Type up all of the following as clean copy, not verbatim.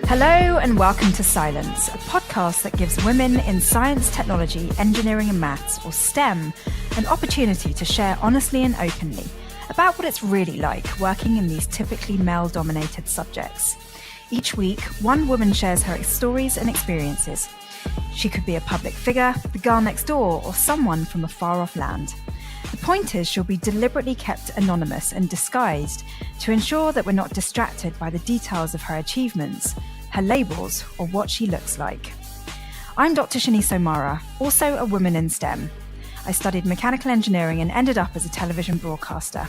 Hello and welcome to Scilence, a podcast that gives women in science, technology, engineering and maths, or STEM, an opportunity to share honestly and openly about what it's really like working in these typically male-dominated subjects. Each week, one woman shares her stories and experiences. She could be a public figure, the girl next door, or someone from a far-off land. The point is she'll be deliberately kept anonymous and disguised to ensure that we're not distracted by the details of her achievements, her labels, or what she looks like. I'm Dr. Shanice O'Mara, also a woman in STEM. I studied mechanical engineering and ended up as a television broadcaster.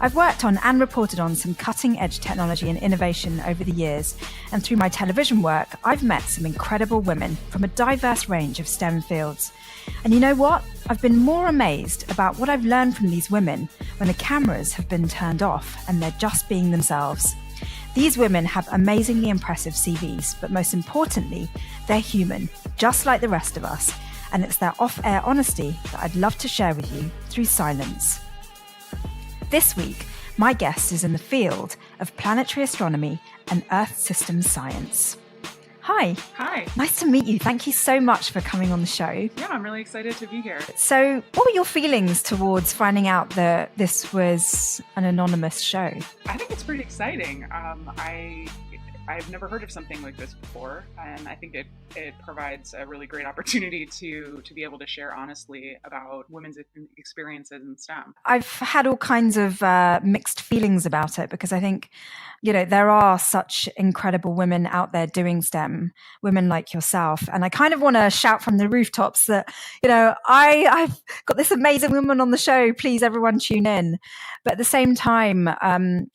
I've worked on and reported on some cutting-edge technology and innovation over the years, and through my television work, I've met some incredible women from a diverse range of STEM fields. And you know what? I've been more amazed about what I've learned from these women when the cameras have been turned off and they're just being themselves. These women have amazingly impressive CVs, but most importantly, they're human, just like the rest of us. And it's their off-air honesty that I'd love to share with you through Scilence. This week, my guest is in the field of planetary astronomy and Earth system science. Hi. Hi. Nice to meet you. Thank you so much for coming on the show. Yeah, I'm really excited to be here. So, what were your feelings towards finding out that this was an anonymous show? I think it's pretty exciting. I've never heard of something like this before, and I think it provides a really great opportunity to be able to share honestly about women's experiences in STEM. I've had all kinds of mixed feelings about it because I think, there are such incredible women out there doing STEM, women like yourself. And I kind of want to shout from the rooftops that, I've got this amazing woman on the show. Please, everyone tune in. But at the same time,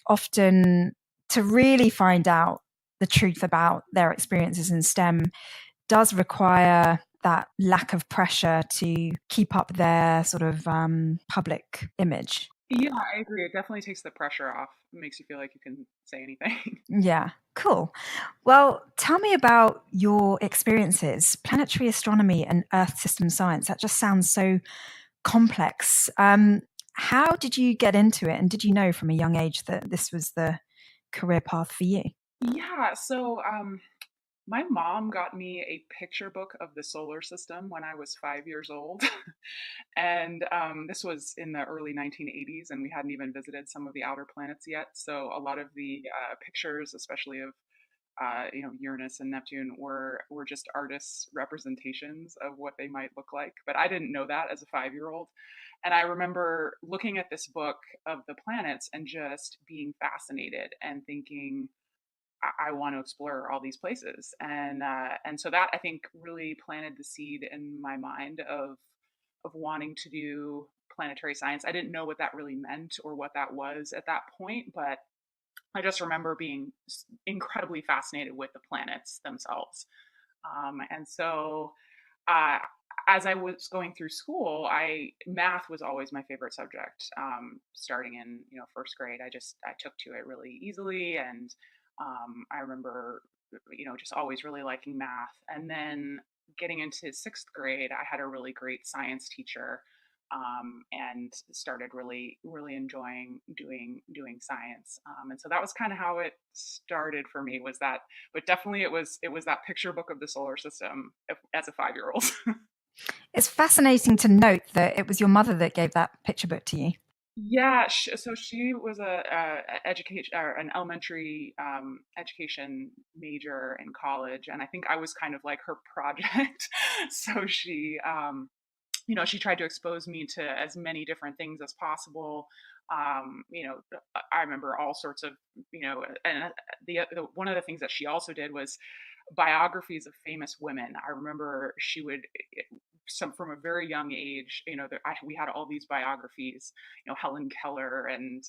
often to really find out the truth about their experiences in STEM does require that lack of pressure to keep up their sort of public image. Yeah, I agree. It definitely takes the pressure off. It makes you feel like you can say anything. Yeah, cool. Well, tell me about your experiences, planetary astronomy and Earth system science. That just sounds so complex. How did you get into it? And did you know from a young age that this was the career path for you? Yeah, so my mom got me a picture book of the solar system when I was 5 years old. And this was in the early 1980s, and we hadn't even visited some of the outer planets yet. So a lot of the pictures, especially of Uranus and Neptune, were just artists' representations of what they might look like. But I didn't know that as a 5-year-old. And I remember looking at this book of the planets and just being fascinated and thinking, I want to explore all these places, and so that I think really planted the seed in my mind of wanting to do planetary science. I didn't know what that really meant or what that was at that point, but I just remember being incredibly fascinated with the planets themselves, and so. As I was going through school, math was always my favorite subject. Starting in first grade, I took to it really easily, and I remember just always really liking math. And then getting into sixth grade, I had a really great science teacher, and started really enjoying doing science. And so that was kind of how it started for me. Was that, but definitely it was that picture book of the solar system as a 5-year-old. It's fascinating to note that it was your mother that gave that picture book to you. Yeah, so she was an elementary education major in college, and I think I was kind of like her project. So she tried to expose me to as many different things as possible. I remember all sorts of, and one of the things that she also did was biographies of famous women. I remember she would, from a very young age, we had all these biographies, Helen Keller and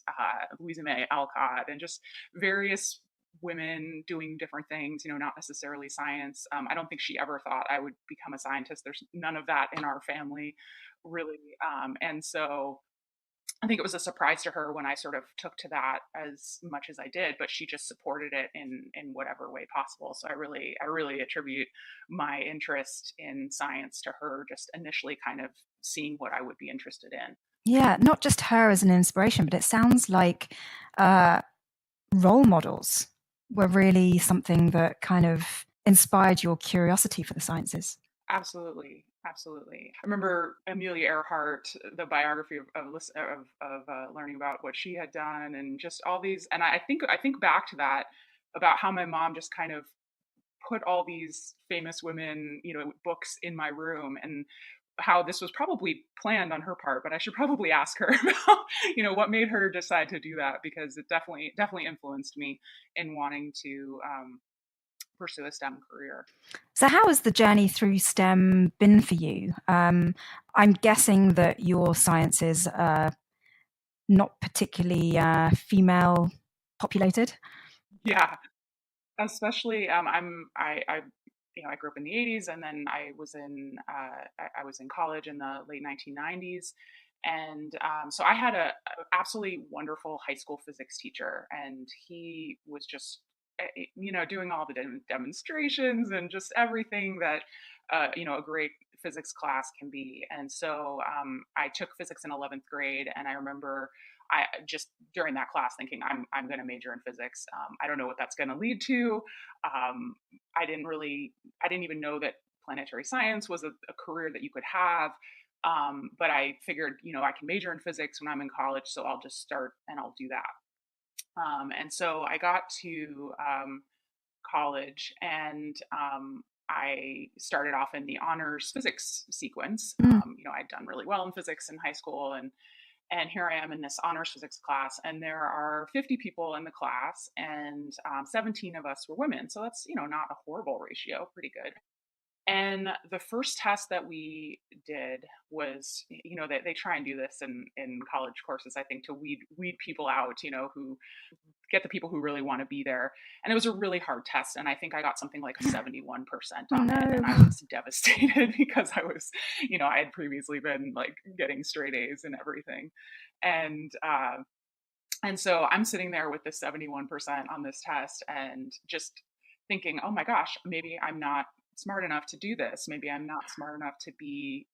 Louisa May Alcott, and just various women doing different things, not necessarily science. I don't think she ever thought I would become a scientist. There's none of that in our family, really. And so I think it was a surprise to her when I sort of took to that as much as I did, but she just supported it in whatever way possible. So I really attribute my interest in science to her just initially kind of seeing what I would be interested in. Yeah, not just her as an inspiration, but it sounds like role models were really something that kind of inspired your curiosity for the sciences. Absolutely, absolutely. I remember Amelia Earhart, the biography of learning about what she had done, and just all these. And I think back to that about how my mom just kind of put all these famous women, books in my room, and how this was probably planned on her part. But I should probably ask her about, what made her decide to do that, because it definitely influenced me in wanting to pursue a STEM career. So, how has the journey through STEM been for you? I'm guessing that your sciences are not particularly female populated. Yeah, especially I grew up in the 80s, and then I was in college in the late 1990s, and so I had a absolutely wonderful high school physics teacher, and he was just doing all the demonstrations and just everything that a great physics class can be. And so I took physics in 11th grade, and I remember I just during that class thinking I'm going to major in physics. I don't know what that's going to lead to. Um, I didn't even know that planetary science was a career that you could have. But I figured, I can major in physics when I'm in college, so I'll just start and I'll do that. And so I got to college, and I started off in the honors physics sequence. Mm. I'd done really well in physics in high school, and here I am in this honors physics class, and there are 50 people in the class, and 17 of us were women. So that's not a horrible ratio, pretty good. And the first test that we did was, they try and do this in college courses, I think, to weed people out, who get the people who really want to be there. And it was a really hard test. And I think I got something like a 71% Oh on it. no. And I was devastated because I had previously been like getting straight A's and everything. And, and so I'm sitting there with the 71% on this test and just thinking, oh my gosh, maybe I'm not smart enough to do this. Maybe I'm not smart enough to be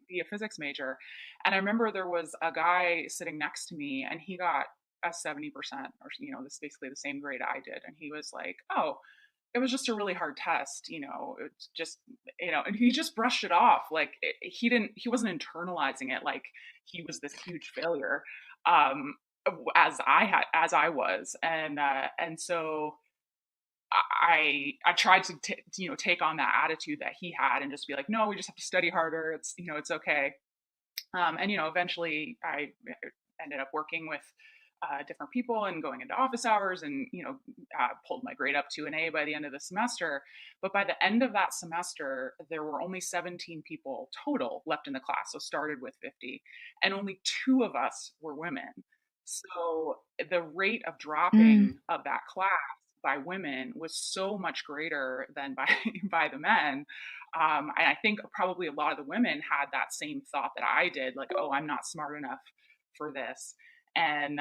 a physics major. And I remember there was a guy sitting next to me, and he got a 70%, or this basically the same grade I did. And he was like, oh, it was just a really hard test, it's just, and he just brushed it off. Like he wasn't internalizing it like he was this huge failure. Um, as I was. And so I tried to take on that attitude that he had and just be like, no, we just have to study harder. It's okay. And eventually I ended up working with different people and going into office hours, and pulled my grade up to an A by the end of the semester. But by the end of that semester, there were only 17 people total left in the class, so started with 50, and only two of us were women. So the rate of Mm. dropping of that class by women was so much greater than by by the men. And I think probably a lot of the women had that same thought that I did, like, oh, I'm not smart enough for this. And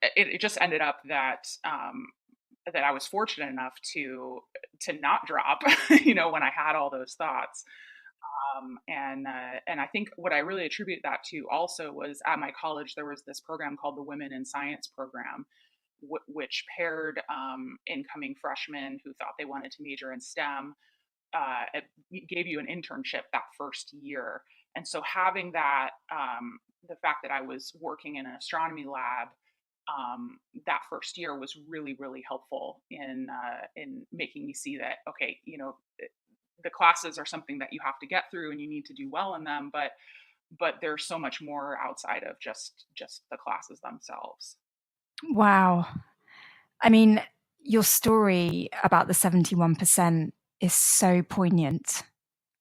it just ended up that I was fortunate enough to not drop, when I had all those thoughts. And I think what I really attribute that to also was at my college there was this program called the Women in Science program, which paired incoming freshmen who thought they wanted to major in STEM. It gave you an internship that first year, and so having that, the fact that I was working in an astronomy lab that first year was really really helpful in making me see that, okay, the classes are something that you have to get through and you need to do well in them, but there's so much more outside of just the classes themselves. Wow. I mean, your story about the 71% is so poignant.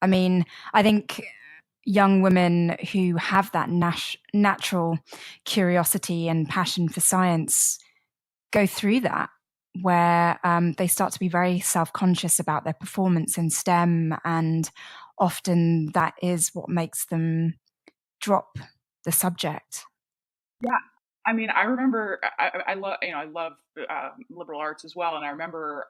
I mean, I think young women who have that natural curiosity and passion for science go through that, where they start to be very self-conscious about their performance in STEM, and often that is what makes them drop the subject. Yeah, I mean, I remember I love, I love liberal arts as well, and I remember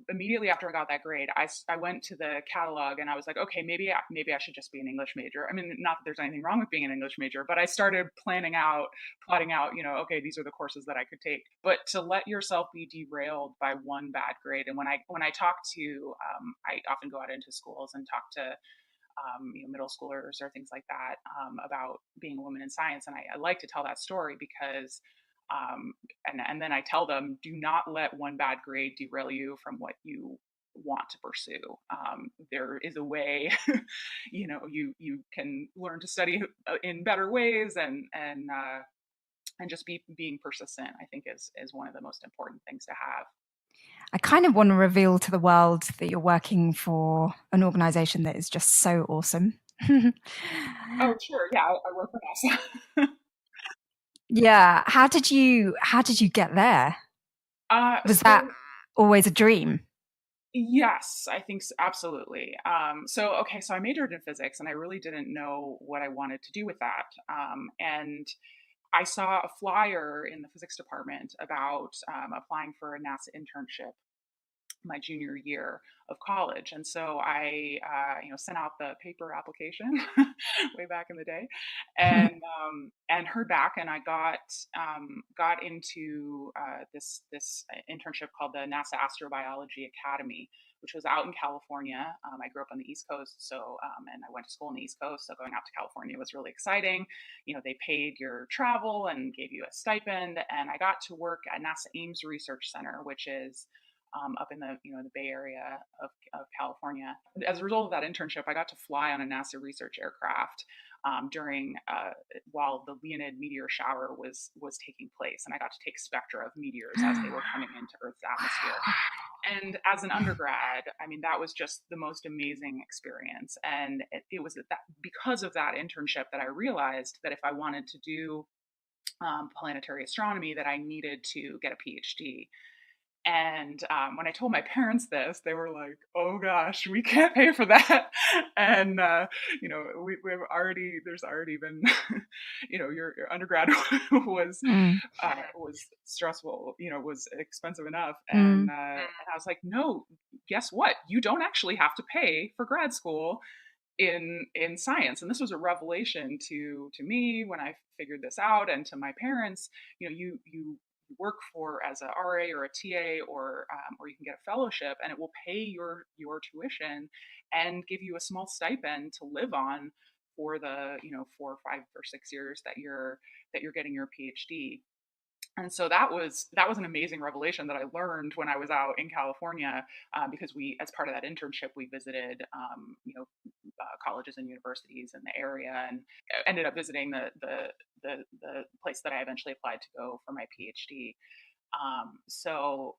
immediately after I got that grade, I went to the catalog and I was like, okay, maybe I should just be an English major. I mean, not that there's anything wrong with being an English major, but I started plotting out, okay, these are the courses that I could take. But to let yourself be derailed by one bad grade, and when I talk to, I often go out into schools and talk to middle schoolers or things like that about being a woman in science. And I like to tell that story because, and then I tell them, do not let one bad grade derail you from what you want to pursue. There is a way, you can learn to study in better ways, and just being persistent. I think is one of the most important things to have. I kind of want to reveal to the world that you're working for an organization that is just so awesome. Oh, sure. Yeah, I work for NASA. Yeah. How did you get there? Was that So always a dream? yes, I think absolutely. So I majored in physics, and I really didn't know what I wanted to do with that. And I saw a flyer in the physics department about applying for a NASA internship my junior year of college, and so I, sent out the paper application way back in the day, and heard back, and I got into this internship called the NASA Astrobiology Academy, which was out in California. I grew up on the East Coast, and I went to school on the East Coast, so going out to California was really exciting. They paid your travel and gave you a stipend, and I got to work at NASA Ames Research Center, which is up in the Bay Area of California. As a result of that internship, I got to fly on a NASA research aircraft during while the Leonid meteor shower was taking place, and I got to take spectra of meteors as they were coming into Earth's atmosphere. And as an undergrad, I mean, that was just the most amazing experience. And it was because of that internship that I realized that if I wanted to do planetary astronomy, that I needed to get a PhD. And when I told my parents this, they were like, "Oh gosh, we can't pay for that." And there's already been, your undergrad was Mm, was stressful, was expensive enough, mm. and I was like, "No, guess what? You don't actually have to pay for grad school in science." And this was a revelation to me when I figured this out, and to my parents. You work for as a RA or a TA, or you can get a fellowship, and it will pay your tuition and give you a small stipend to live on for the 4 or 5 or 6 years that you're getting your PhD. And so that was an amazing revelation that I learned when I was out in California, because as part of that internship, we visited colleges and universities in the area, and ended up visiting the place that I eventually applied to go for my PhD. So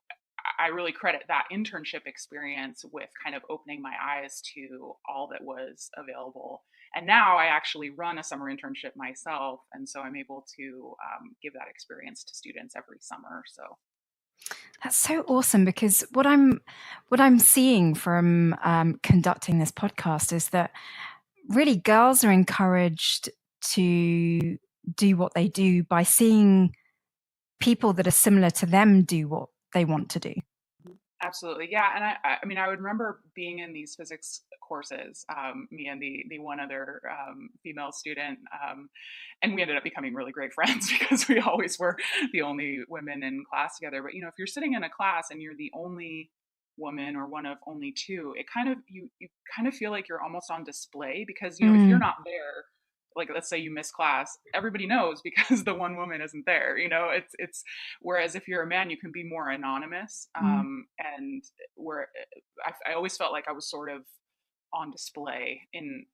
I really credit that internship experience with kind of opening my eyes to all that was available. And now I actually run a summer internship myself, and so I'm able to give that experience to students every summer. So That's so awesome because what I'm seeing from conducting this podcast is that really girls are encouraged to do what they do by seeing people that are similar to them do what they want to do. absolutely, yeah. And I mean, I would remember being in these physics courses, me and the one other female student, and we ended up becoming really great friends because we always were the only women in class together. But if you're sitting in a class and you're the only woman or one of only two, it kind of you kind of feel like you're almost on display, because if you're Mm, not there, like let's say you miss class, everybody knows because the one woman isn't there. It's whereas if you're a man, you can be more anonymous, mm. and where I always felt like I was sort of on display in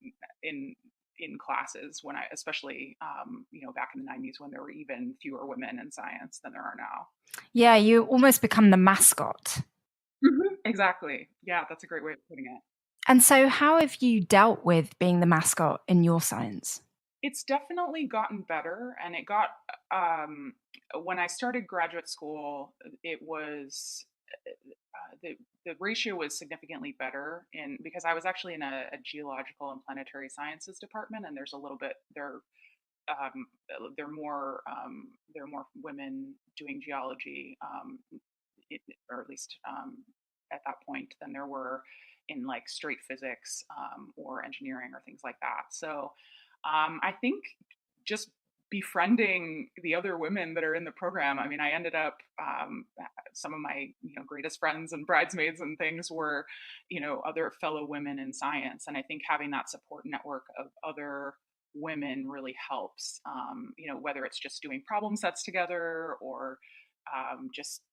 in classes, when I especially back in the 90s, when there were even fewer women in science than there are now. Yeah, you almost become the mascot. Exactly. Yeah, that's a great way of putting it. And so, how have you dealt with being the mascot in your science? It's definitely gotten better, and it got when I started graduate school, it was the ratio was significantly better, in because I was actually in a geological and planetary sciences department, and there's a little bit there there are more women doing geology, or at least at that point, than there were in like straight physics or engineering or things like that. So I think just befriending the other women that are in the program. I mean, I ended up some of my greatest friends and bridesmaids and things were other fellow women in science, and I think having that support network of other women really helps. Whether it's just doing problem sets together or just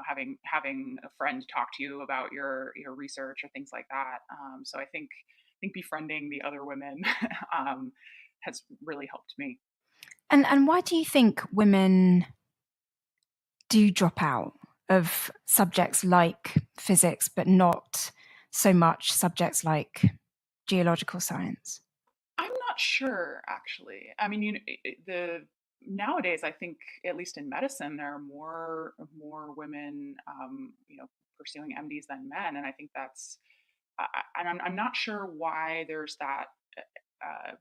having a friend talk to you about your research or things like that. So I think befriending the other women has really helped me. And why do you think women do drop out of subjects like physics, but not so much subjects like geological science? I'm not sure, actually. I mean, the nowadays, I think, at least in medicine, there are more women, pursuing MDs than men, and I think that's, and I'm not sure why there's that. Uh,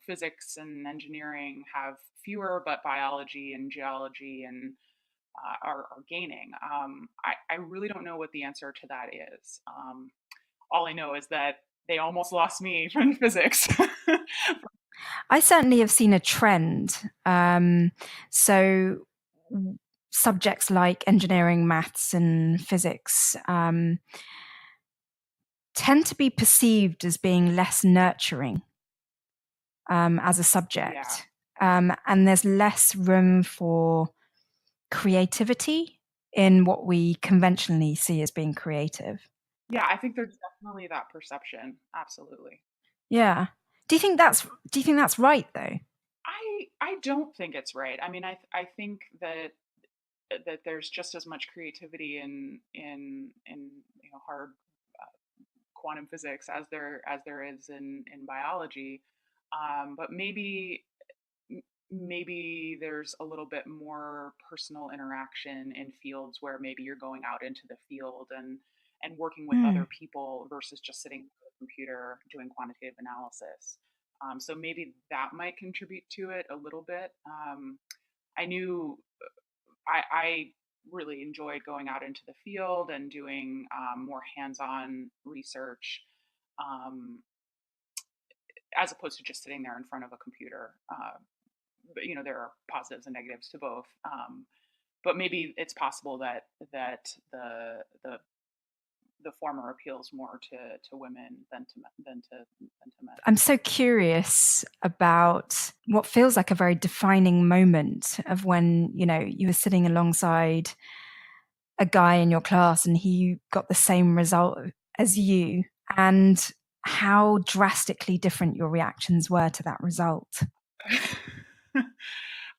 Physics and engineering have fewer, but biology and geology and are gaining. I really don't know what the answer to that is. All I know is that they almost lost me from physics. I certainly have seen a trend. So subjects like engineering, maths, and physics tend to be perceived as being less nurturing as a subject. Yeah. And there's less room for creativity in what we conventionally see as being creative. Yeah, I think there's definitely that perception. Absolutely. Yeah. Do you think that's right though? I don't think it's right. I mean, I think that there's just as much creativity in hard quantum physics as there is in biology, but maybe there's a little bit more personal interaction in fields where maybe you're going out into the field and working with other people versus just sitting at a computer doing quantitative analysis. So maybe that might contribute to it a little bit. I knew I really enjoyed going out into the field and doing more hands-on research, um, as opposed to just sitting there in front of a computer. But there are positives and negatives to both. But maybe it's possible that the former appeals more to women than to men. I'm so curious about what feels like a very defining moment of when, you were sitting alongside a guy in your class and he got the same result as you, and how drastically different your reactions were to that result.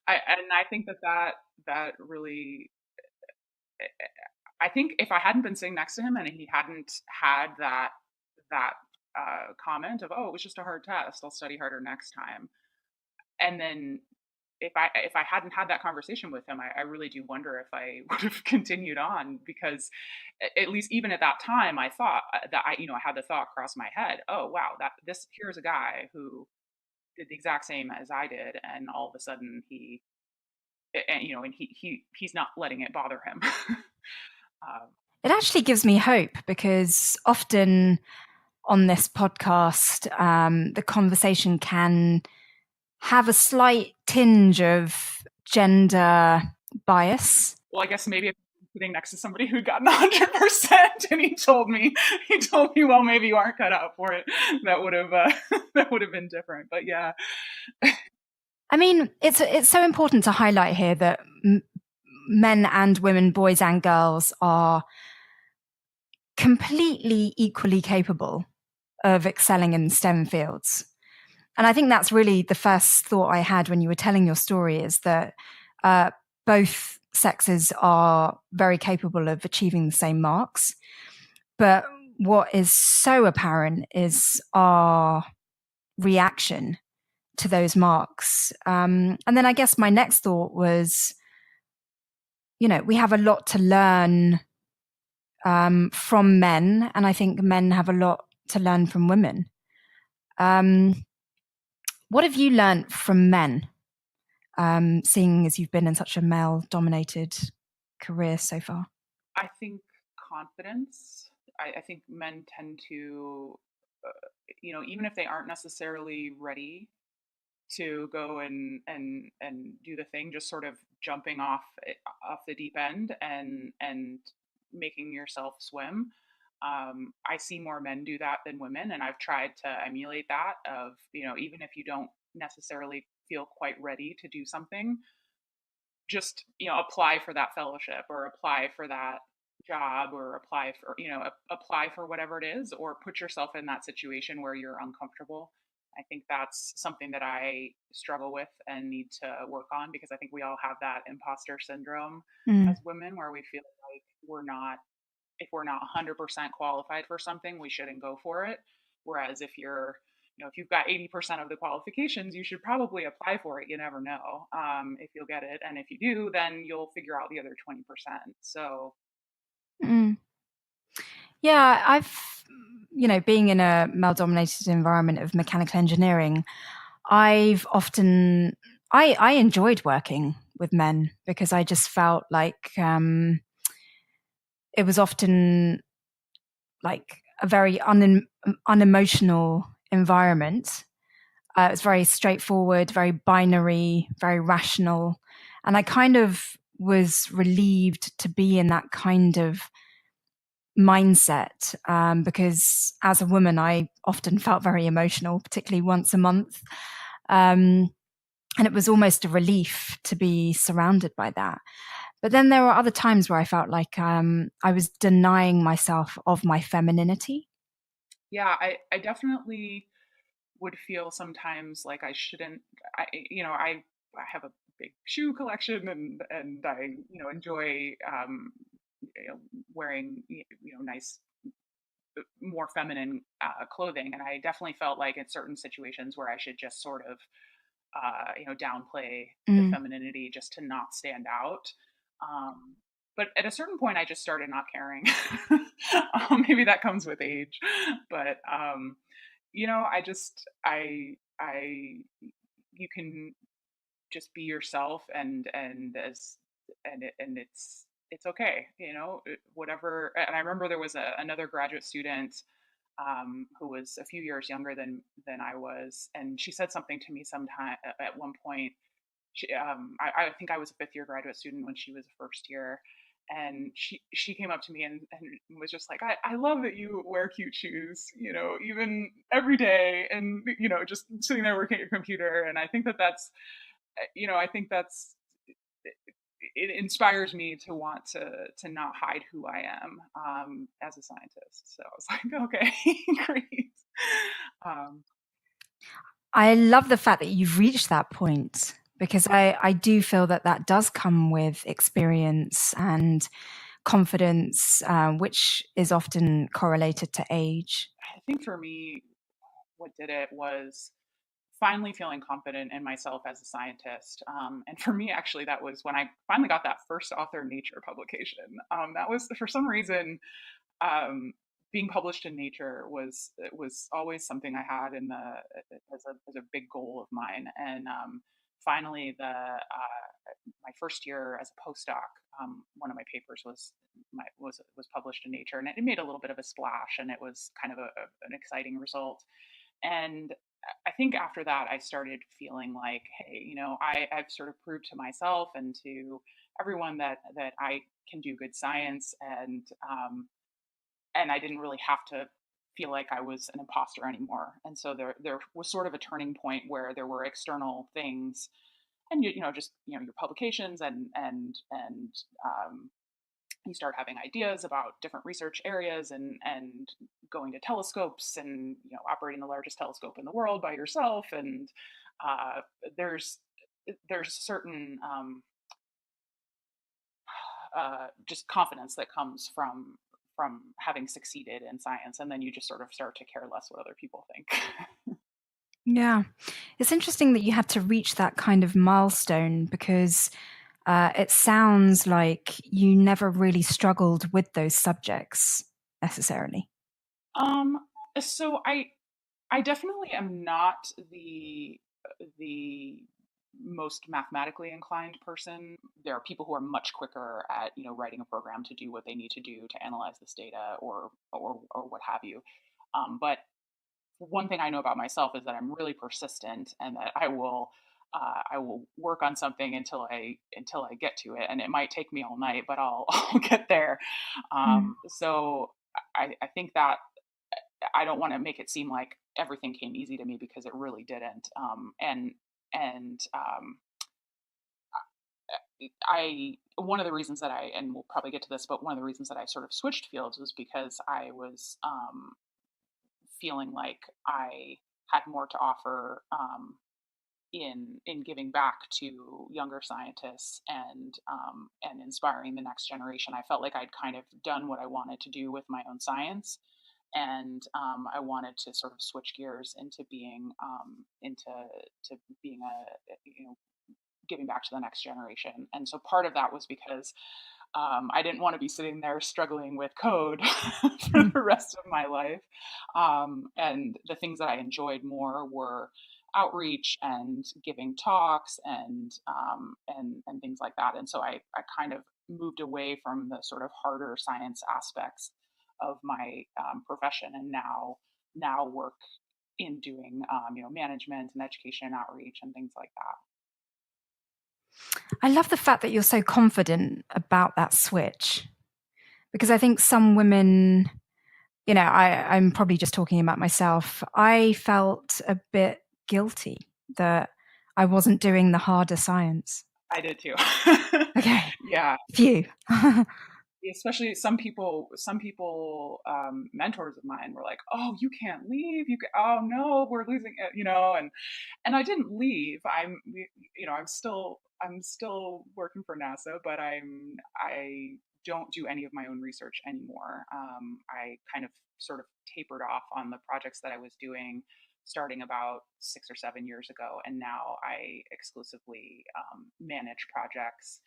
I think that really, I think if I hadn't been sitting next to him and he hadn't had that comment of, oh, it was just a hard test, I'll study harder next time, and then if I hadn't had that conversation with him, I really do wonder if I would have continued on, because at least even at that time, I thought that I had the thought cross my head, oh wow, that this here's a guy who did the exact same as I did, and all of a sudden he's not letting it bother him. It actually gives me hope, because often on this podcast, the conversation can have a slight tinge of gender bias. Well, I guess maybe if I'm sitting next to somebody who got 100% and he told me, well, maybe you aren't cut out for it, that would have that would have been different. But yeah. I mean, it's so important to highlight here that men and women, boys and girls, are completely equally capable of excelling in STEM fields. And I think that's really the first thought I had when you were telling your story, is that both sexes are very capable of achieving the same marks. But what is so apparent is our reaction to those marks. And then I guess my next thought was, we have a lot to learn from men, and I think men have a lot to learn from women. What have you learnt from men, seeing as you've been in such a male-dominated career so far? I think confidence. I think men tend to, even if they aren't necessarily ready to go and do the thing, just sort of jumping off the deep end and making yourself swim. I see more men do that than women, and I've tried to emulate that. Of even if you don't necessarily feel quite ready to do something, just apply for that fellowship or apply for that job or apply for apply for whatever it is, or put yourself in that situation where you're uncomfortable. I think that's something that I struggle with and need to work on, because I think we all have that imposter syndrome Mm. as women, where we feel like we're not if we're not 100% qualified for something, we shouldn't go for it. Whereas if you've got 80% of the qualifications, you should probably apply for it. You never know if you'll get it. And if you do, then you'll figure out the other 20%. So, Mm. Yeah, being in a male-dominated environment of mechanical engineering, I've often, I enjoyed working with men because I just felt like it was often like a very unemotional environment. It was very straightforward, very binary, very rational. And I kind of was relieved to be in that kind of mindset, because as a woman, I often felt very emotional, particularly once a month. And it was almost a relief to be surrounded by that. But then there were other times where I felt like I was denying myself of my femininity. yeah, I definitely would feel sometimes like I shouldn't. I have a big shoe collection, and I enjoy wearing nice, more feminine clothing, and I definitely felt like in certain situations where I should just sort of downplay the Mm. femininity just to not stand out. Um, but at a certain point, I just started not caring. Maybe that comes with age, but I you can just be yourself, and it's okay, whatever. And I remember there was another graduate student who was a few years younger than I was, and she said something to me sometime at one point. I think I was a fifth year graduate student when she was a first year, and she came up to me and was just like, I love that you wear cute shoes, even every day, and just sitting there working at your computer. And I think I think that's it inspires me to want to not hide who I am as a scientist. So I was like, okay, great. Um, I love the fact that you've reached that point because I do feel that that does come with experience and confidence, which is often correlated to age. I think for me, what did it was finally feeling confident in myself as a scientist. And for me, actually, that was when I finally got that first author Nature publication. That was, for some reason, um, being published in Nature was always something I had as a big goal of mine. And finally, the my first year as a postdoc, one of my papers was published in Nature, and it made a little bit of a splash, and it was kind of an exciting result. And I think after that, I started feeling like, hey, I've sort of proved to myself and to everyone that I can do good science, and I didn't really have to feel like I was an imposter anymore. And so there was sort of a turning point where there were external things, and just your publications, and you start having ideas about different research areas, and going to telescopes, and operating the largest telescope in the world by yourself. And uh, there's certain just confidence that comes from having succeeded in science, and then you just sort of start to care less what other people think. Yeah. It's interesting that you had to reach that kind of milestone because it sounds like you never really struggled with those subjects necessarily. um so I definitely am not the the most mathematically inclined person. There are people who are much quicker at, writing a program to do what they need to do to analyze this data or what have you. But one thing I know about myself is that I'm really persistent, and that I will work on something until I get to it, and it might take me all night, but I'll I'll get there. Mm. So I think that I don't want to make it seem like everything came easy to me, because it really didn't. And I one of the reasons that and we'll probably get to this, but one of the reasons that I sort of switched fields was because I was feeling like I had more to offer, in giving back to younger scientists, and inspiring the next generation. I felt like I'd kind of done what I wanted to do with my own science, and I wanted to sort of switch gears into being a giving back to the next generation. And so part of that was because I didn't want to be sitting there struggling with code for the rest of my life. And the things that I enjoyed more were outreach and giving talks, and things like that. And so I kind of moved away from the sort of harder science aspects of my profession, and now work in doing management and education and outreach and things like that. I love the fact that you're so confident about that switch, because I think some women, I'm probably just talking about myself. I felt a bit guilty that I wasn't doing the harder science. I did too. Okay, Yeah, phew. especially some people, mentors of mine were like, "Oh, you can't leave. Oh no, we're losing it," and I didn't leave. I'm still working for NASA, but I don't do any of my own research anymore. I kind of sort of tapered off on the projects that I was doing starting about 6 or 7 years ago, and now I exclusively manage projects.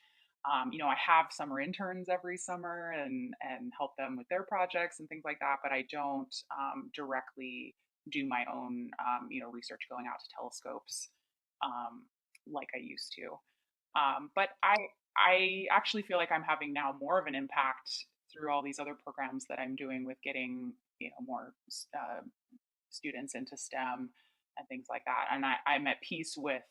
I have summer interns every summer, and help them with their projects and things like that, but I don't directly do my own research going out to telescopes, um, like I used to. But I actually feel like I'm having now more of an impact through all these other programs that I'm doing with getting more students into STEM and things like that. And I'm at peace with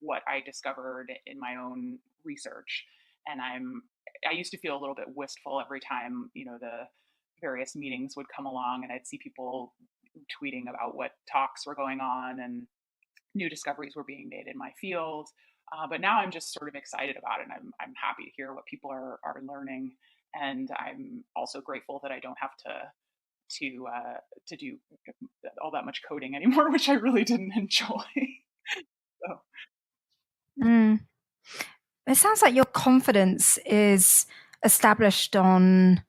what I discovered in my own research. And I used to feel a little bit wistful every time, the various meetings would come along, and I'd see people tweeting about what talks were going on and new discoveries were being made in my field. But now I'm just sort of excited about it, and I'm happy to hear what people are learning. And I'm also grateful that I don't have to do all that much coding anymore, which I really didn't enjoy. So. Mm. It sounds like your confidence is established on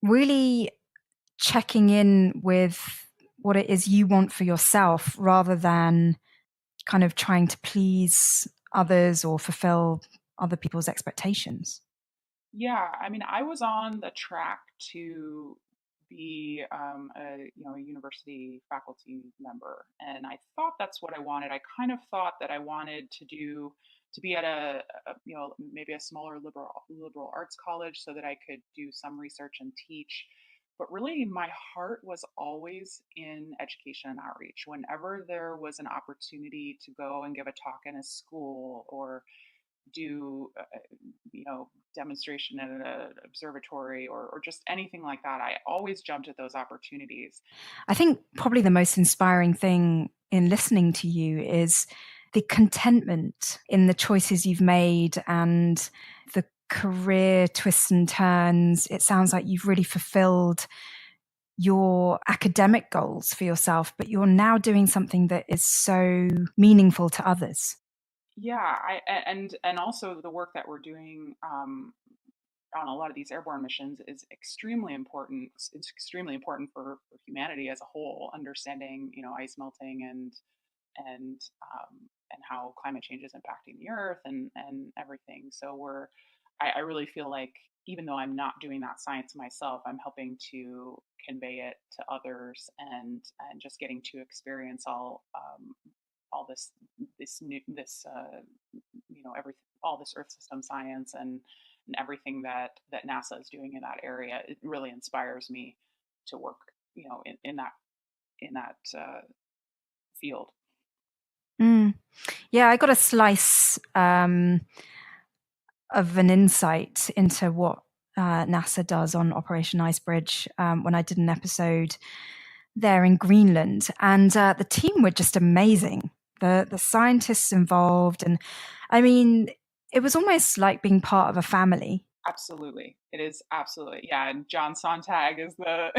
really checking in with what it is you want for yourself, rather than kind of trying to please others or fulfill other people's expectations. Yeah, I mean, I was on the track to be a university faculty member, and I thought that's what I wanted. I kind of thought that I wanted to be at maybe a smaller liberal arts college, so that I could do some research and teach. But really, my heart was always in education and outreach. Whenever there was an opportunity to go and give a talk in a school, or do demonstration at an observatory, or just anything like that, I always jumped at those opportunities. I think probably the most inspiring thing in listening to you is the contentment in the choices you've made and the career twists and turns. It sounds like you've really fulfilled your academic goals for yourself, but you're now doing something that is so meaningful to others. Yeah, and also the work that we're doing on a lot of these airborne missions is extremely important. It's extremely important for humanity as a whole, understanding ice melting, and how climate change is impacting the earth, and everything. So I really feel like even though I'm not doing that science myself, I'm helping to convey it to others, and just getting to experience all this new this every all this Earth system science, and everything that NASA is doing in that area. It really inspires me to work, in that field. Mm. Yeah, I got a slice of an insight into what NASA does on Operation Icebridge when I did an episode there in Greenland, and the team were just amazing. The scientists involved, and I mean, it was almost like being part of a family. Absolutely, it is absolutely, yeah. And John Sontag is the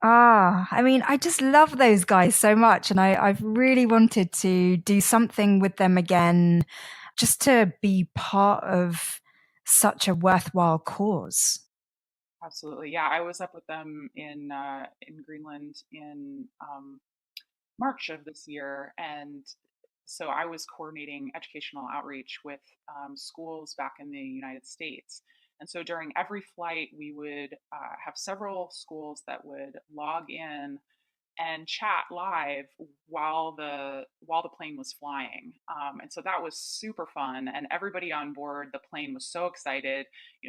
I mean, I just love those guys so much, and I've really wanted to do something with them again, just to be part of such a worthwhile cause. absolutely, yeah. I was up with them in Greenland in March of this year, and so I was coordinating educational outreach with schools back in the United States. And so during every flight, we would have several schools that would log in and chat live while the plane was flying. And so that was super fun, and everybody on board the plane was so excited.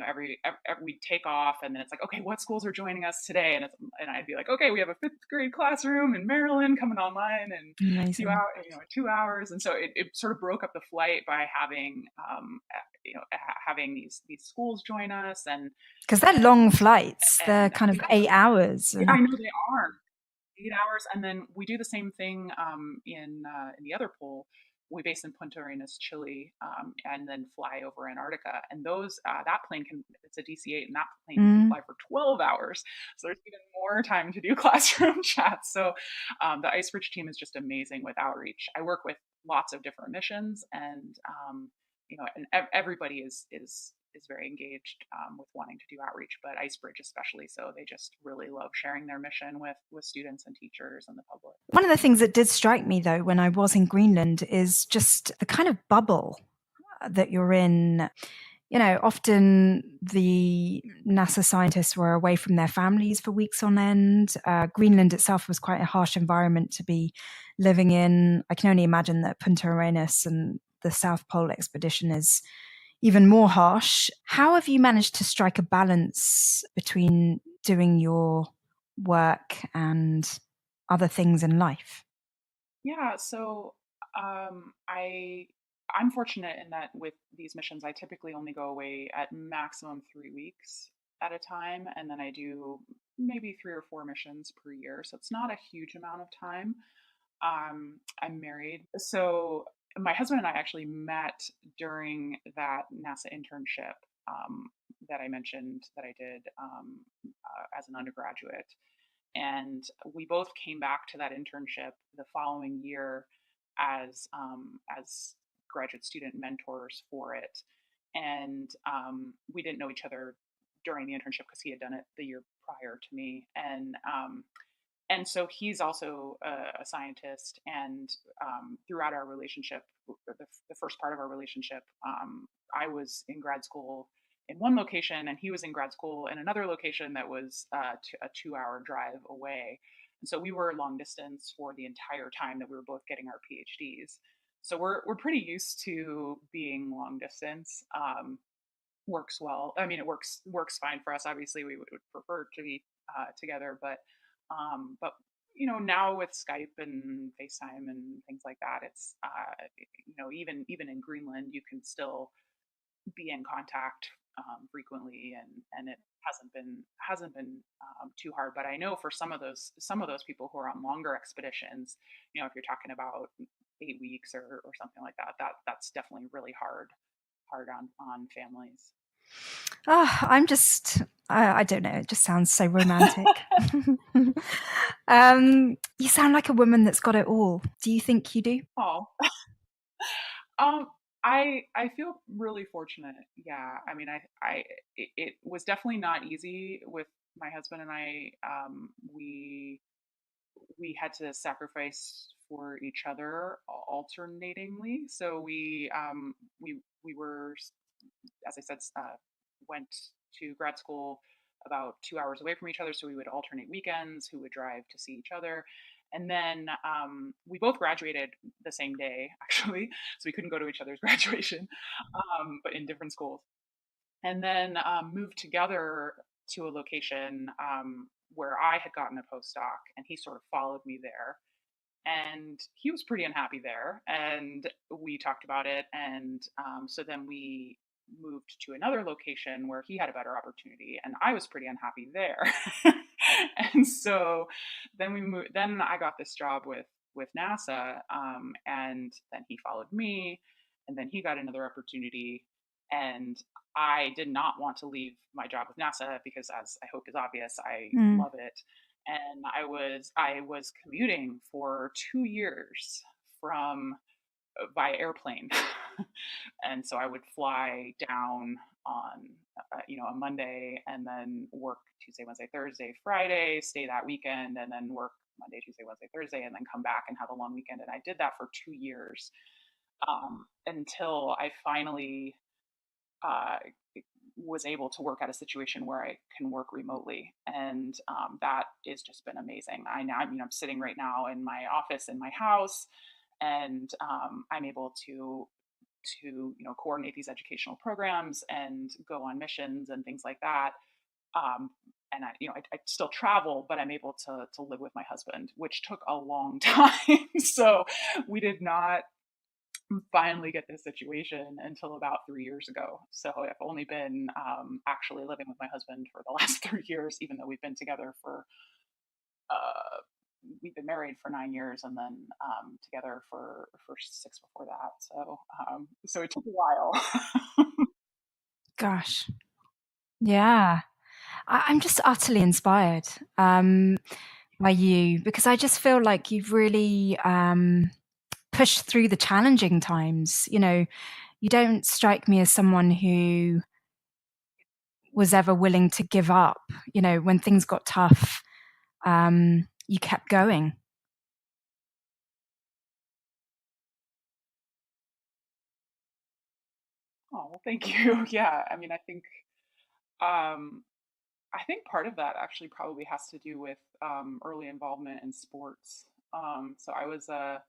Every we'd take off, and then it's like, okay, what schools are joining us today? And I'd be like, okay, we have a fifth grade classroom in Maryland coming online in a few Amazing. hours, 2 hours. And so it sort of broke up the flight by having these schools join us, Because they're long flights. They're and kind of we 8 hours. I And know they are 8 hours, and then we do the same thing in the other pole. We base in Punta Arenas, Chile, and then fly over Antarctica. And that plane it's a DC-8, and that plane can mm, fly for 12 hours. So there's even more time to do classroom chats. So the Icebridge team is just amazing with outreach. I work with lots of different missions, and everybody is very engaged with wanting to do outreach, but Icebridge especially so. They just really love sharing their mission with students and teachers and the public. one of the things that did strike me, though, when I was in Greenland is just the kind of bubble that you're in. Often the NASA scientists were away from their families for weeks on end. Greenland itself was quite a harsh environment to be living in. I can only imagine that Punta Arenas and the South Pole expedition is even more harsh. How have you managed to strike a balance between doing your work and other things in life? Yeah, so I'm fortunate in that with these missions, I typically only go away at maximum 3 weeks at a time, and then I do maybe 3 or 4 missions per year. So it's not a huge amount of time. I'm married, so my husband and I actually met during that NASA internship that I mentioned that I did as an undergraduate, and we both came back to that internship the following year as graduate student mentors for it. And we didn't know each other during the internship because he had done it the year prior to me, and so he's also a scientist. And throughout our relationship, the first part of our relationship, I was in grad school in one location, and he was in grad school in another location that was a 2 hour drive away. And so we were long distance for the entire time that we were both getting our PhDs. So we're pretty used to being long distance. Works well. I mean, it works fine for us. Obviously, we would prefer to be together, but now with Skype and FaceTime and things like that, it's even in Greenland, you can still be in contact frequently, and it hasn't been too hard. But I know for some of those people who are on longer expeditions, if you're talking about 8 weeks or something like that's definitely really hard on families. I'm just, I don't know, it just sounds so romantic. You sound like a woman that's got it all. Do you think you do? Oh, um, I feel really fortunate. Yeah, I mean, it was definitely not easy with my husband and I. We had to sacrifice for each other alternatingly. So we were as I said, went to grad school about 2 hours away from each other. So we would alternate weekends, who would drive to see each other. And then we both graduated the same day, actually. So we couldn't go to each other's graduation, but in different schools. And then moved together to a location where I had gotten a postdoc, and he sort of followed me there. And he was pretty unhappy there, and we talked about it. And so then we moved to another location where he had a better opportunity, and I was pretty unhappy there. And so then we moved. Then I got this job with NASA, and then he followed me, and then he got another opportunity. And I did not want to leave my job with NASA because, as I hope is obvious, I Mm. love it. And I was commuting for 2 years from by airplane. And so I would fly down on a Monday, and then work Tuesday, Wednesday, Thursday, Friday, stay that weekend, and then work Monday, Tuesday, Wednesday, Thursday, and then come back and have a long weekend. And I did that for 2 years, until I finally uh, was able to work at a situation where I can work remotely, and that has just been amazing. I'm sitting right now in my office in my house, and I'm able to coordinate these educational programs and go on missions and things like that. And I still travel, but I'm able to live with my husband, which took a long time. So we did not finally get this situation until about 3 years ago. So I've only been actually living with my husband for the last 3 years, even though we've been together we've been married for 9 years, and then together for six before that. So it took a while. Gosh. Yeah. I'm just utterly inspired by you, because I just feel like you've really pushed through the challenging times. You don't strike me as someone who was ever willing to give up. When things got tough, you kept going. Oh, well, thank you. Yeah, I mean, um, I think part of that actually probably has to do with early involvement in sports. So I was a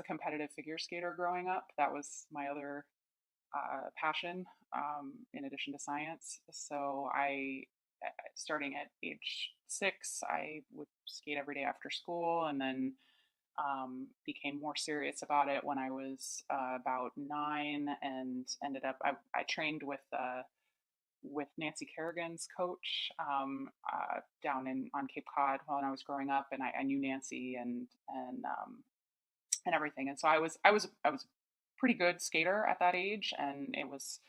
competitive figure skater growing up. That was my other passion, in addition to science. So starting at age 6, I would skate every day after school, and then became more serious about it when I was about 9, and ended up I trained with Nancy Kerrigan's coach, down in on Cape Cod when I was growing up, and I knew Nancy and everything. And so I was a pretty good skater at that age, and it was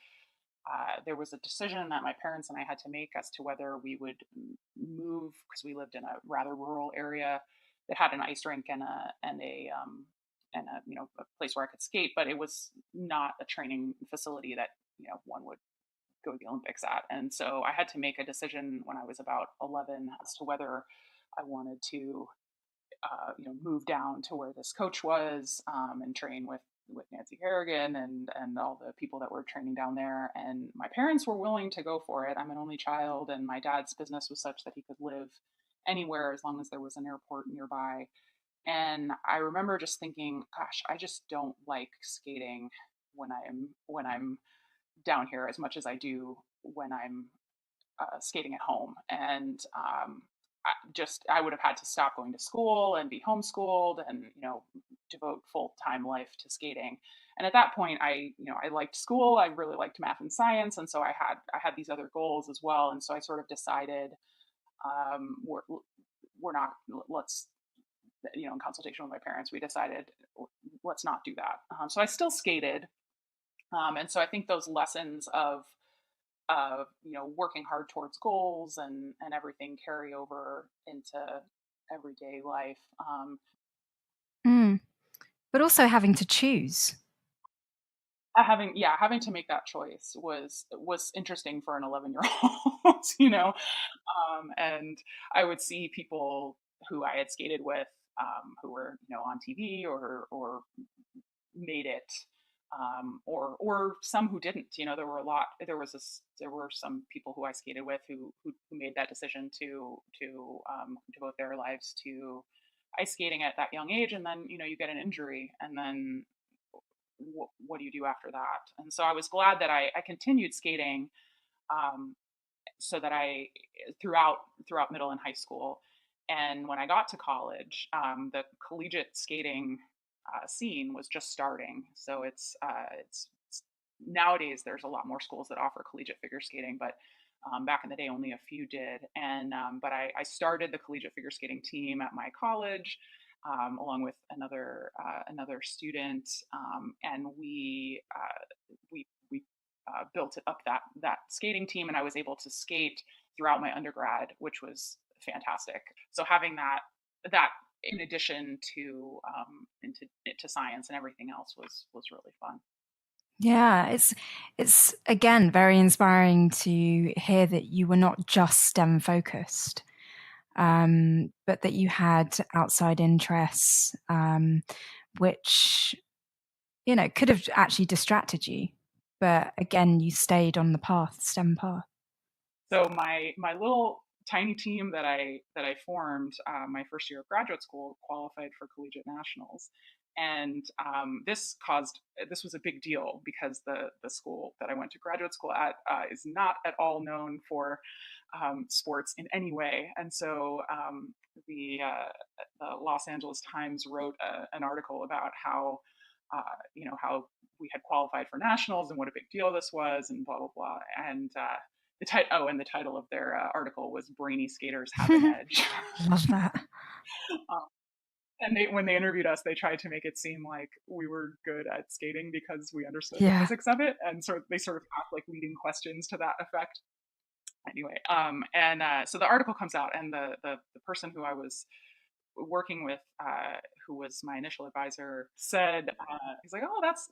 there was a decision that my parents and I had to make as to whether we would move, because we lived in a rather rural area that had an ice rink and a place where I could skate, but it was not a training facility that one would go to the Olympics at. And so I had to make a decision when I was about 11 as to whether I wanted to move down to where this coach was, and train with Nancy Kerrigan and all the people that were training down there. And my parents were willing to go for it. I'm an only child, and my dad's business was such that he could live anywhere as long as there was an airport nearby. And I remember just thinking, gosh, I just don't like skating when I'm down here as much as I do when I'm skating at home. And I would have had to stop going to school and be homeschooled, and devote full time life to skating. And at that point, I liked school. I really liked math and science, and so I had these other goals as well. And so I sort of decided, we're not let's in consultation with my parents, we decided, let's not do that. So I still skated, and so I think those lessons of working hard towards goals and everything carry over into everyday life. Mm. But also having to choose. Having to make that choice was interesting for an 11-year-old. And I would see people who I had skated with, who were on TV or made it, or some who didn't. There were a lot. There were some people who I skated with who made that decision to devote their lives to ice skating at that young age, and then you get an injury, and then what do you do after that? And so I was glad that I continued skating, um, so that I throughout middle and high school. And when I got to college, the collegiate skating scene was just starting. So it's nowadays there's a lot more schools that offer collegiate figure skating, but back in the day only a few did. And but I started the collegiate figure skating team at my college. Along with another student, and we built it up that skating team, and I was able to skate throughout my undergrad, which was fantastic. So having that in addition to science and everything else was really fun. Yeah, it's again very inspiring to hear that you were not just STEM focused, but that you had outside interests, which could have actually distracted you. But again, you stayed on the STEM path. So my little tiny team that I formed my first year of graduate school qualified for collegiate nationals, and this was a big deal because the school that I went to graduate school at is not at all known for sports in any way, and so the Los Angeles Times wrote an article about how how we had qualified for nationals and what a big deal this was, and blah blah blah, and the title of their article was "Brainy Skaters Have an Edge." Love that. And when they interviewed us, they tried to make it seem like we were good at skating because we understood the Yeah. physics of it, and they sort of asked like leading questions to that effect. Anyway, and so the article comes out, and the person who I was working with, who was my initial advisor, said, he's like, "Oh, that's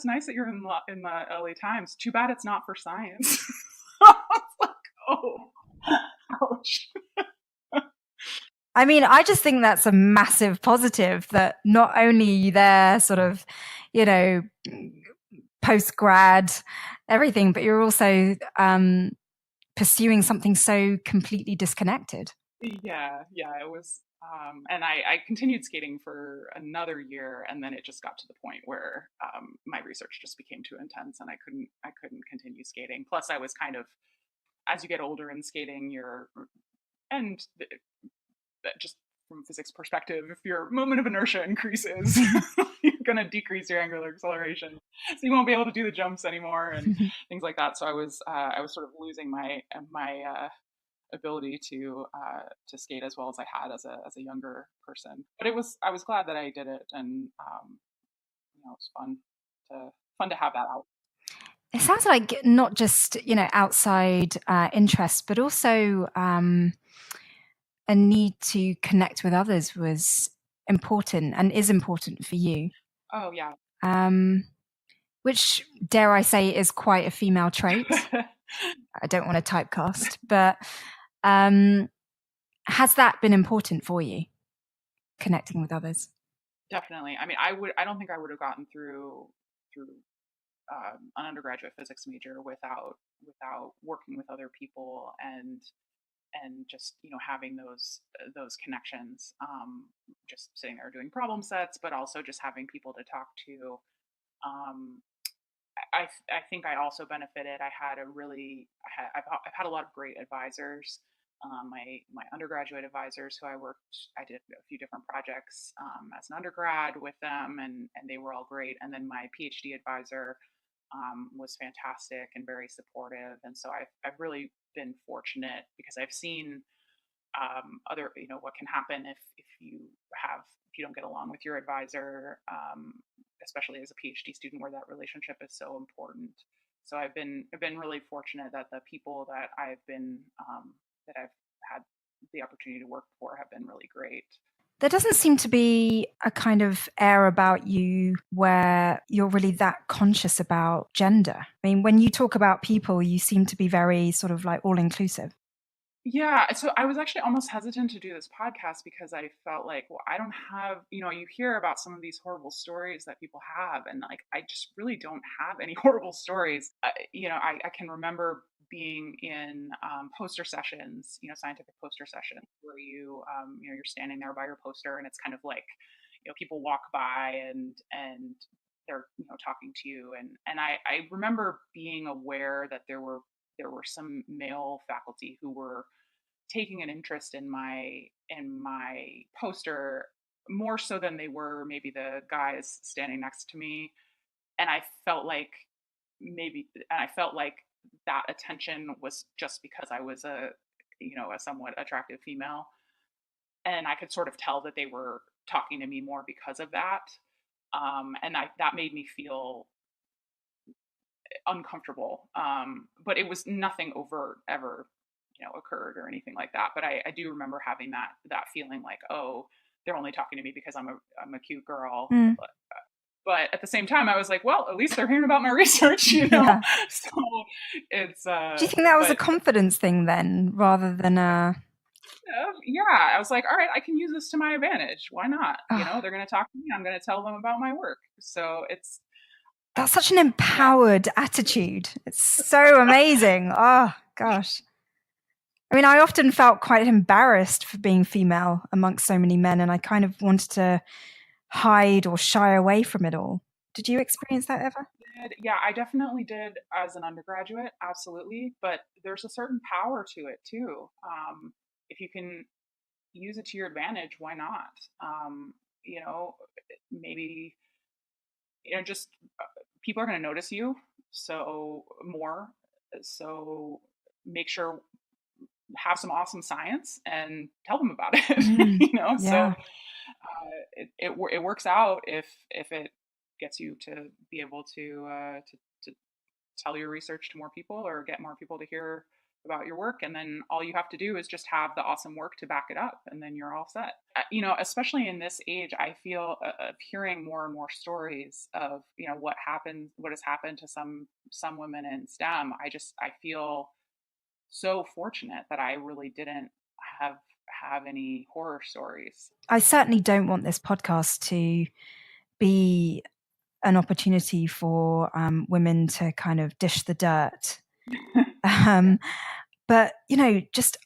nice that you're in the LA Times. Too bad it's not for science." I was like, "Oh, ouch." I mean, I just think that's a massive positive that not only they're sort of, post-grad, everything, but you're also pursuing something so completely disconnected. Yeah, it was. And I continued skating for another year, and then it just got to the point where my research just became too intense, and I couldn't continue skating. Plus, I was kind of, as you get older in skating, and just from physics perspective, if your moment of inertia increases, you're going to decrease your angular acceleration, so you won't be able to do the jumps anymore and things like that. So I was sort of losing my ability to skate as well as I had as a younger person. But I was glad that I did it, and it was fun to have that out. It sounds like not just outside interests, but also a need to connect with others was important and is important for you. Oh yeah. Which, dare I say, is quite a female trait. I don't want to typecast, but has that been important for you, connecting with others? Definitely. I mean, I don't think I would have gotten through an undergraduate physics major without working with other people and just having those connections, just sitting there doing problem sets, but also just having people to talk to. I think I also benefited. I've had a lot of great advisors. My undergraduate advisors, I did a few different projects as an undergrad with them, and they were all great. And then my PhD advisor was fantastic and very supportive. And so I've really been fortunate because I've seen other, what can happen if you don't get along with your advisor, especially as a PhD student, where that relationship is so important. So I've been really fortunate that the people that that I've had the opportunity to work for have been really great. There doesn't seem to be a kind of air about you where you're really that conscious about gender. I mean, when you talk about people, you seem to be very sort of like all-inclusive. Yeah, so I was actually almost hesitant to do this podcast because I felt like, well, I don't have, you hear about some of these horrible stories that people have, and like, I just really don't have any horrible stories. I can remember being in poster sessions, scientific poster sessions where you're standing there by your poster, and it's kind of like, people walk by and they're, talking to you, and I remember being aware that there were some male faculty who were taking an interest in my poster more so than they were maybe the guys standing next to me, and I felt like that attention was just because I was a somewhat attractive female, and I could sort of tell that they were talking to me more because of that, and that made me feel uncomfortable. But it was nothing overt ever, occurred or anything like that. But I do remember having that feeling like, oh, they're only talking to me because I'm a cute girl. Mm. But at the same time, I was like, well, at least they're hearing about my research, Yeah. So it's Do you think that was a but confidence thing then, rather than a? yeah, I was like, all right, I can use this to my advantage. Why not? Oh, They're going to talk to me. I'm going to tell them about my work. So it's that's such an yeah. empowered attitude. It's so amazing. Oh gosh. I mean, I often felt quite embarrassed for being female amongst so many men, and I kind of wanted to hide or shy away from it all. Did you experience that ever? Yeah, I definitely did as an undergraduate, absolutely. But there's a certain power to it too. If you can use it to your advantage, why not? You know, maybe just people are going to notice you, so more. So make sure have some awesome science and tell them about it. Mm, So yeah. it works out if it gets you to be able to tell your research to more people or get more people to hear about your work, and then all you have to do is just have the awesome work to back it up, and then you're all set. Especially in this age, I feel of hearing more and more stories of what has happened to some women in STEM. I feel so fortunate that I really didn't have have any horror stories. I certainly don't want this podcast to be an opportunity for women to kind of dish the dirt. Yeah. Um, but just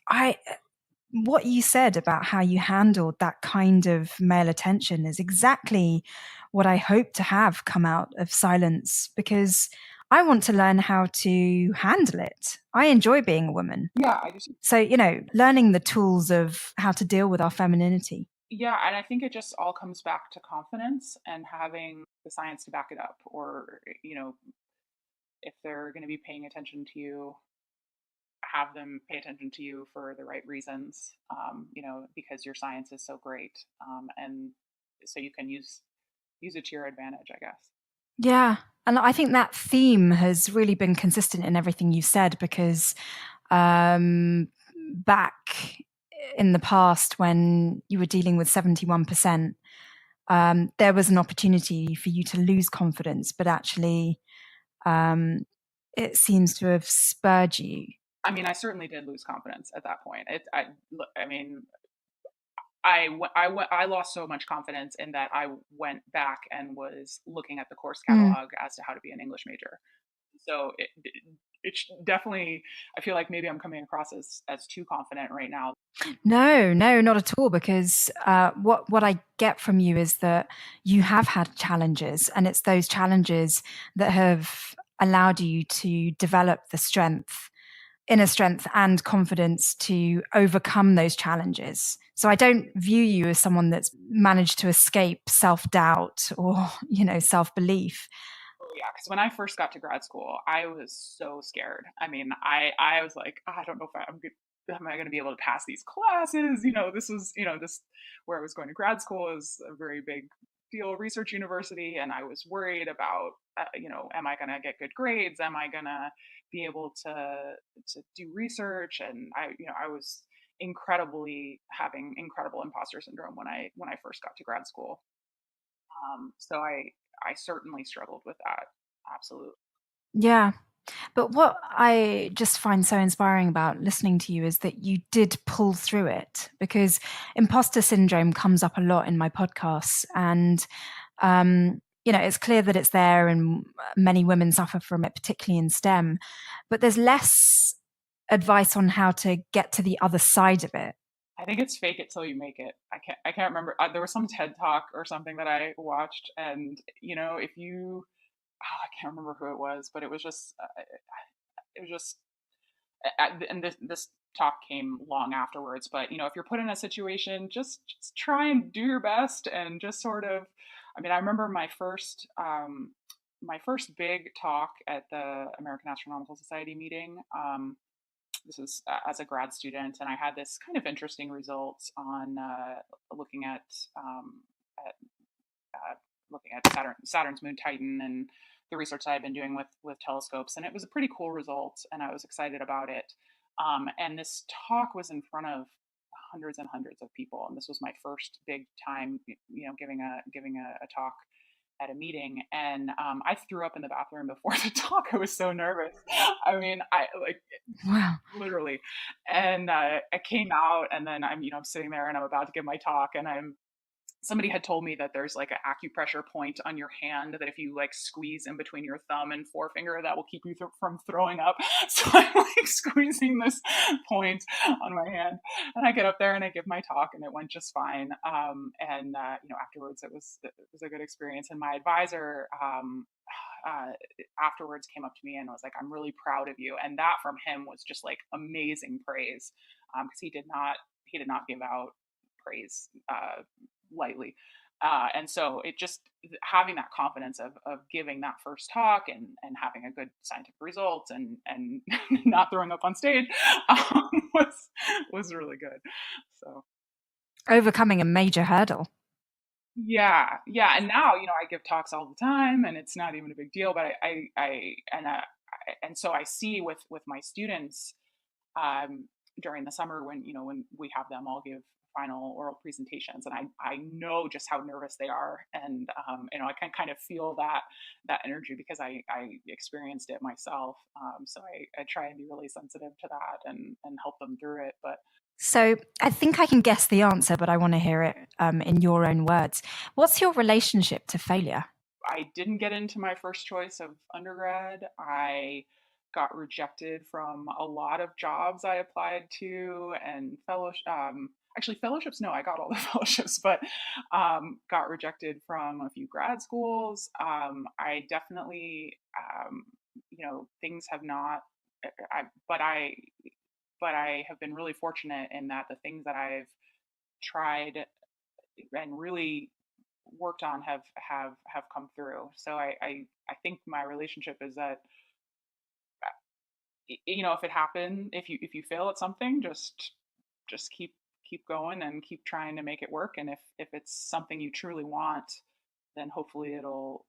what you said about how you handled that kind of male attention is exactly what I hope to have come out of Scilence, because I want to learn how to handle it. I enjoy being a woman. Yeah, I just So, learning the tools of how to deal with our femininity. yeah, and I think it just all comes back to confidence and having the science to back it up, or if they're going to be paying attention to you, have them pay attention to you for the right reasons, because your science is so great, and so you can use it to your advantage, I guess. Yeah. And I think that theme has really been consistent in everything you've said, because um, back in the past, when you were dealing with 71%, there was an opportunity for you to lose confidence, but actually, it seems to have spurred you. I mean, I certainly did lose confidence at that point. I mean, I lost so much confidence in that I went back and was looking at the course Mm. catalog as to how to be an English major. So it's definitely, I feel like maybe I'm coming across as too confident right now. No, no, not at all. Because what I get from you is that you have had challenges, and it's those challenges that have allowed you to develop the strength, inner strength, and confidence to overcome those challenges. So I don't view you as someone that's managed to escape self doubt or self belief. Oh, yeah, because when I first got to grad school, I was so scared. I mean, I was like, "Oh, I don't know if I'm good. Am I going to be able to pass these classes?" This was, this where I was going to grad school is a very big deal, research university, and I was worried about, am I going to get good grades? Am I going to be able to do research? And I was having incredible imposter syndrome when I first got to grad school. So I certainly struggled with that. Absolutely. Yeah. But what I just find so inspiring about listening to you is that you did pull through it, because imposter syndrome comes up a lot in my podcasts. And, it's clear that it's there and many women suffer from it, particularly in STEM. But there's less advice on how to get to the other side of it. I think it's fake it till you make it. I can't remember. There was some TED talk or something that I watched, and if you, I can't remember who it was, but it was just and this talk came long afterwards. But if you're put in a situation, just try and do your best, and just sort of. I mean, I remember my first big talk at the American Astronomical Society meeting. This was as a grad student, and I had this kind of interesting results on looking at um, at looking at Saturn's moon Titan, and the research that I've been doing with telescopes, and it was a pretty cool result, and I was excited about it. And this talk was in front of hundreds and hundreds of people, and this was my first big time, giving a talk at a meeting, and I threw up in the bathroom before the talk. I was so nervous. I mean, I like Wow. literally, and I came out, and then I'm sitting there, and I'm about to give my talk, and somebody had told me that there's like an acupressure point on your hand that if you like squeeze in between your thumb and forefinger, that will keep you from throwing up. So I'm like squeezing this point on my hand, and I get up there and I give my talk, and it went just fine. And afterwards it was a good experience. And my advisor uh, afterwards came up to me and was like, "I'm really proud of you," and that from him was just like amazing praise, because he did not give out praise lightly. And so it just having that confidence of giving that first talk, and having a good scientific result, and not throwing up on stage, was really good. So Overcoming a major hurdle. yeah, and now I give talks all the time, and it's not even a big deal. But and so I see with my students, during the summer, when we have them all give final oral presentations, and I know just how nervous they are, and I can kind of feel that energy because I experienced it myself. So I try and be really sensitive to that, and help them through it. But So I think I can guess the answer, but I want to hear it in your own words. What's your relationship to failure? I didn't get into my first choice of undergrad. I got rejected from a lot of jobs I applied to, and fellowship. Actually, fellowships. No, I got all the fellowships, but got rejected from a few grad schools. I definitely, things have not. I, but I have been really fortunate in that the things that I've tried and really worked on have come through. So I think my relationship is that, if it happened, if you fail at something, just keep going and keep trying to make it work. And if it's something you truly want, then hopefully it'll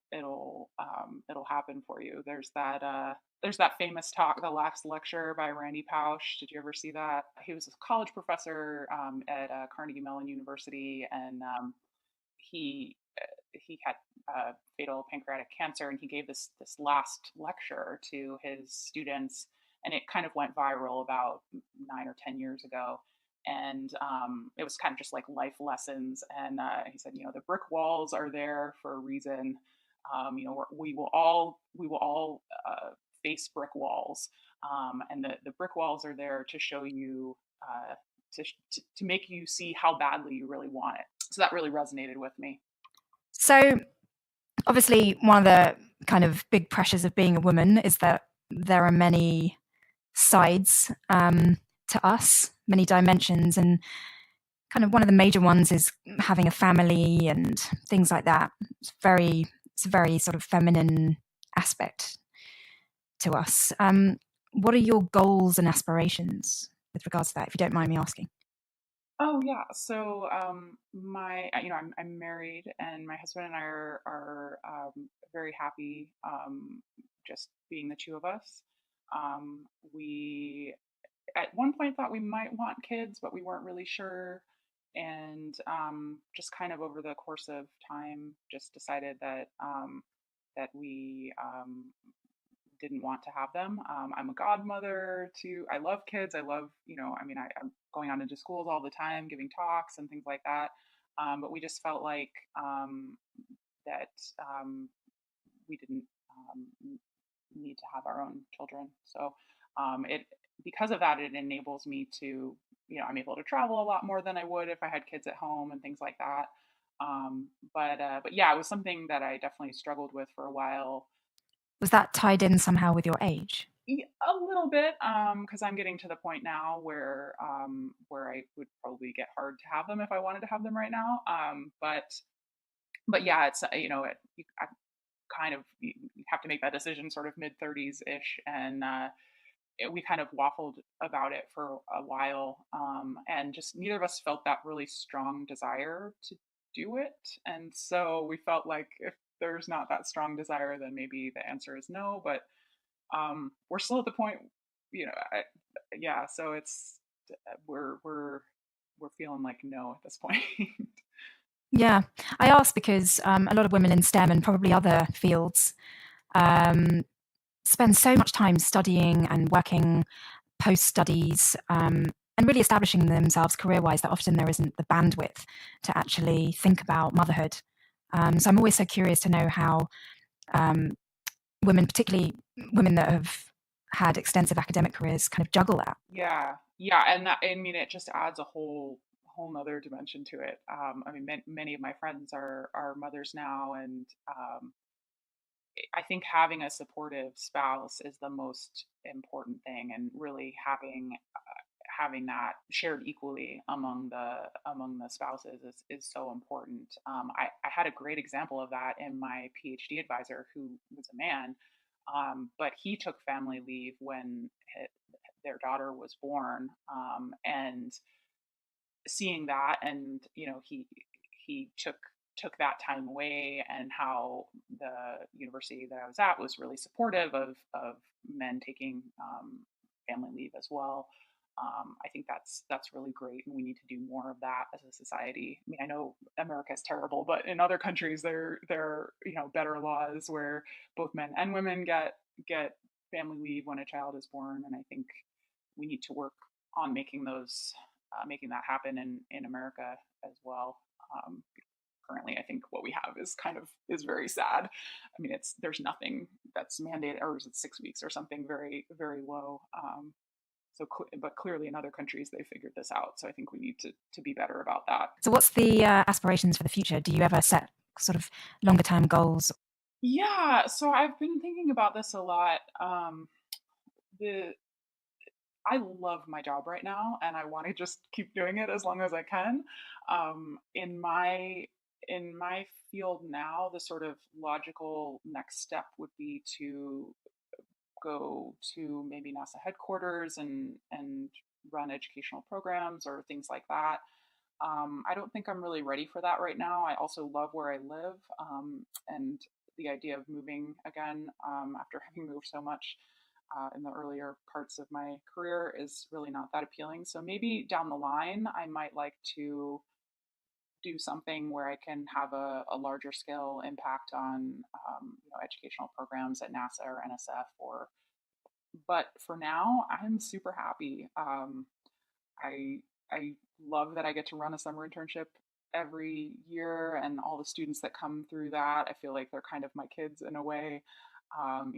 happen for you. There's that famous talk, the last lecture by Randy Pausch. Did you ever see that? He was a college professor at Carnegie Mellon University, and he had fatal pancreatic cancer, and he gave this last lecture to his students, and it kind of went viral about 9 or 10 years ago. And it was kind of just like life lessons. And he said, the brick walls are there for a reason. We will all face brick walls, and the brick walls are there to show you. To make you see how badly you really want it. So that really resonated with me. So, obviously, one of the kind of big pressures of being a woman is that there are many sides to us, many dimensions, and kind of one of the major ones is having a family and things like that. It's a very sort of feminine aspect to us. What are your goals and aspirations with regards to that, if you don't mind me asking? Oh yeah. So I'm married, and my husband and I are very happy, just being the two of us. We at one point thought we might want kids, but we weren't really sure. And just kind of over the course of time, just decided that we didn't want to have them. I'm a godmother to, I love kids. I love, I'm going out into schools all the time, giving talks and things like that. But we just felt like that we didn't need to have our own children. So it because of that, it enables me to, I'm able to travel a lot more than I would if I had kids at home and things like that. But yeah, it was something that I definitely struggled with for a while. Was that tied in somehow with your age? A little bit, because I'm getting to the point now where I would probably get hard to have them if I wanted to have them right now. But yeah, it's I kind of you have to make that decision sort of mid 30s ish, and we kind of waffled about it for a while, and just neither of us felt that really strong desire to do it, and so we felt like if there's not that strong desire, then maybe the answer is no. But we're still at the point, yeah. So it's we're feeling like no at this point. Yeah, I ask because a lot of women in STEM and probably other fields um, spend so much time studying and working post studies and really establishing themselves career wise that often there isn't the bandwidth to actually think about motherhood. So I'm always so curious to know how um, women, particularly women that have had extensive academic careers, kind of juggle that. Yeah, and that, I mean, it just adds a whole nother dimension to it. I mean, many of my friends are mothers now, and I think having a supportive spouse is the most important thing, and really having that shared equally among the spouses is so important. I had a great example of that in my PhD advisor, who was a man, but he took family leave when their daughter was born, and seeing that, and he took that time away, and how the university that I was at was really supportive of men taking family leave as well. I think that's really great, and we need to do more of that as a society. I mean, I know America is terrible, but in other countries there are better laws where both men and women get family leave when a child is born, and I think we need to work on making that happen in America as well. Um, Currently, I think what we have is very sad. I mean, there's nothing that's mandated, or is it 6 weeks or something very very low. But clearly in other countries they figured this out. So I think we need to be better about that. So, what's the aspirations for the future? Do you ever set sort of longer term goals? Yeah, so I've been thinking about this a lot. The I love my job right now, and I want to just keep doing it as long as I can. In my field now, the sort of logical next step would be to go to maybe NASA headquarters and run educational programs or things like that. I don't think I'm really ready for that right now. I also love where I live, and the idea of moving again after having moved so much in the earlier parts of my career is really not that appealing. So maybe down the line, I might like to do something where I can have a larger scale impact on educational programs at NASA or NSF. But for now, I'm super happy. I I love that I get to run a summer internship every year, and all the students that come through that, I feel like they're kind of my kids in a way. I'm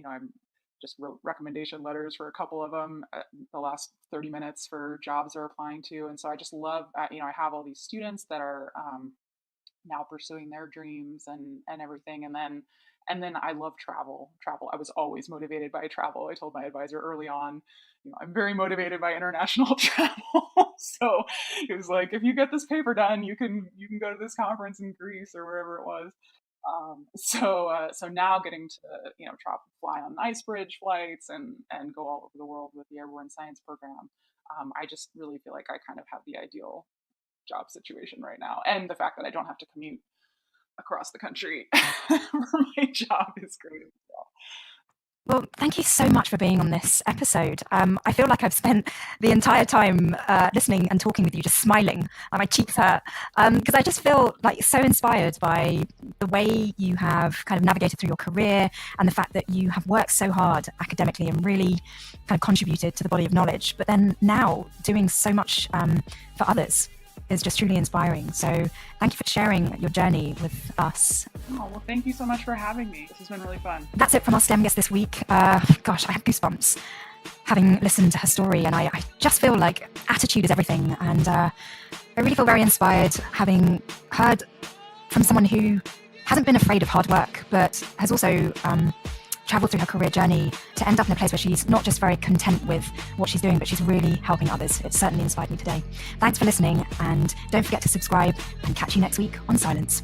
just wrote recommendation letters for a couple of them the last 30 minutes for jobs they're applying to, and so I just love I have all these students that are now pursuing their dreams and everything, and then I love travel. I was always motivated by travel. I told my advisor early on, I'm very motivated by international travel. So it was like, if you get this paper done, you can go to this conference in Greece or wherever it was. So now getting to travel, fly on ice bridge flights, and go all over the world with the airborne science program. I just really feel like I kind of have the ideal job situation right now, and the fact that I don't have to commute across the country for my job is great as well. Well, thank you so much for being on this episode. I feel like I've spent the entire time listening and talking with you, just smiling. My cheeks hurt because I just feel like so inspired by the way you have kind of navigated through your career and the fact that you have worked so hard academically and really kind of contributed to the body of knowledge, but then now doing so much for others is just truly inspiring. So thank you for sharing your journey with us. Oh, well, thank you so much for having me. This has been really fun. That's it from our STEM guest this week. Gosh, I have goosebumps having listened to her story, and I just feel like attitude is everything. And I really feel very inspired having heard from someone who hasn't been afraid of hard work, but has also traveled through her career journey to end up in a place where she's not just very content with what she's doing, but she's really helping others. It certainly inspired me today. Thanks for listening, and don't forget to subscribe, and catch you next week on Scilence.